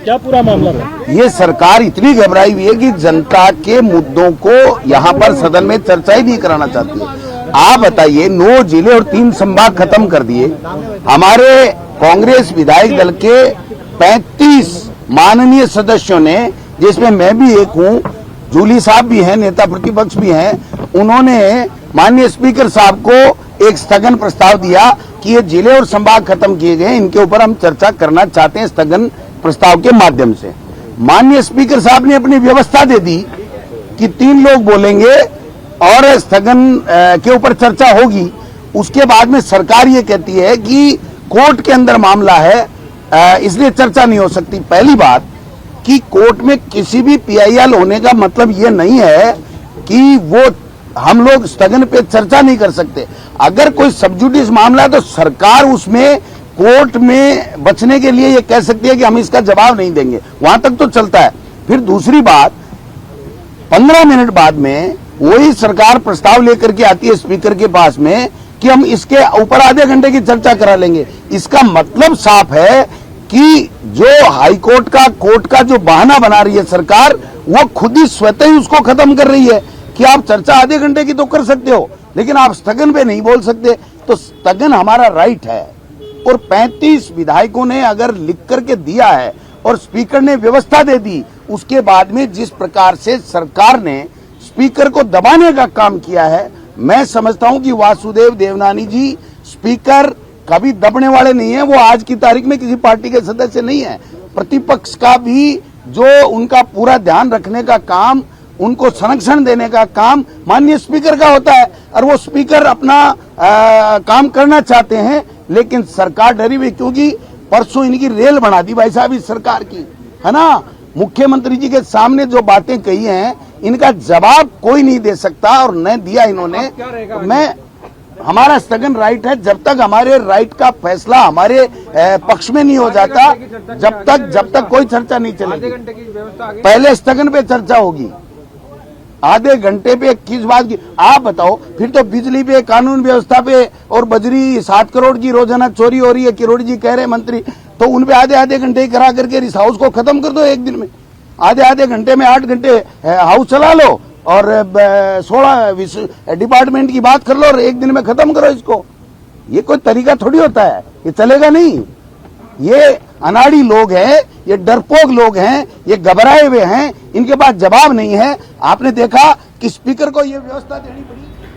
क्या पूरा मामला है? ये सरकार इतनी घबराई हुई है कि जनता के मुद्दों को यहाँ पर सदन में चर्चा ही नहीं कराना चाहती है। आप बताइए, 9 जिले और 3 संभाग खत्म कर दिए। हमारे कांग्रेस विधायक दल के 35 माननीय सदस्यों ने, जिसमें मैं भी एक हूँ, जूली साहब भी हैं, नेता प्रतिपक्ष भी हैं, उन्होंने माननीय स्पीकर साहब को एक स्थगन प्रस्ताव दिया कि ये जिले और संभाग खत्म किए गए, इनके ऊपर हम चर्चा करना चाहते हैं स्थगन प्रस्ताव के माध्यम से। माननीय स्पीकर साहब ने अपनी व्यवस्था दे दी कि 3 लोग बोलेंगे और स्थगन के ऊपर चर्चा होगी। उसके बाद में सरकार ये कहती है कि कोर्ट के अंदर मामला है, इसलिए चर्चा नहीं हो सकती। पहली बात कि कोर्ट में किसी भी PIL होने का मतलब ये नहीं है कि वो हम लोग स्थगन पे चर्चा नहीं कर सकते। अगर कोई सबजुडिस मामला है तो सरकार उसमें कोर्ट में बचने के लिए ये कह सकती है कि हम इसका जवाब नहीं देंगे, वहां तक तो चलता है। फिर दूसरी बात, 15 मिनट बाद में वही सरकार प्रस्ताव लेकर के आती है स्पीकर के पास में कि हम इसके ऊपर आधे घंटे की चर्चा करा लेंगे। इसका मतलब साफ है कि जो हाई कोर्ट का, कोर्ट का जो बहाना बना रही है सरकार, वो खुद ही स्वतः ही उसको खत्म कर रही है कि आप चर्चा आधे घंटे की तो कर सकते हो, लेकिन आप स्थगन पे नहीं बोल सकते। तो स्थगन हमारा राइट है, और 35 विधायकों ने अगर लिख करके दिया है और स्पीकर ने व्यवस्था दे दी, उसके बाद में जिस प्रकार से सरकार ने स्पीकर को दबाने का काम किया है, मैं समझता हूं कि वासुदेव देवनानी जी स्पीकर कभी दबने वाले नहीं है। वो आज की तारीख में किसी पार्टी के सदस्य नहीं है। प्रतिपक्ष का भी जो उनका पूरा ध्यान रखने का काम, उनको संरक्षण देने का काम माननीय स्पीकर का होता है, और वो स्पीकर अपना काम करना चाहते हैं, लेकिन सरकार डरी हुई, क्योंकि परसों इनकी रेल बना दी भाई साहब इस सरकार की, है ना। मुख्यमंत्री जी के सामने जो बातें कही हैं, इनका जवाब कोई नहीं दे सकता, और न दिया इन्होंने। मैं, हमारा स्थगन राइट है, जब तक हमारे राइट का फैसला हमारे पक्ष में नहीं हो जाता, जब तक कोई चर्चा नहीं चलेगी। पहले स्थगन पे चर्चा होगी, आधे घंटे पे किस बात की आप बताओ। फिर तो बिजली पे, कानून व्यवस्था पे, और बजरी 7 करोड़ की रोजाना चोरी हो रही है, किरोड़ी जी कह रहे मंत्री, तो उन पे आधे घंटे करा करके इस हाउस को खत्म कर दो एक दिन में। आधे घंटे में 8 घंटे हाउस चला लो, और 16 डिपार्टमेंट की बात कर लो, और एक दिन में खत्म करो इसको। ये कोई तरीका थोड़ी होता है, ये चलेगा नहीं। ये अनाड़ी लोग हैं, ये डरपोक लोग हैं, ये घबराए हुए हैं, इनके पास जवाब नहीं है। आपने देखा कि स्पीकर को ये व्यवस्था देनी पड़ी।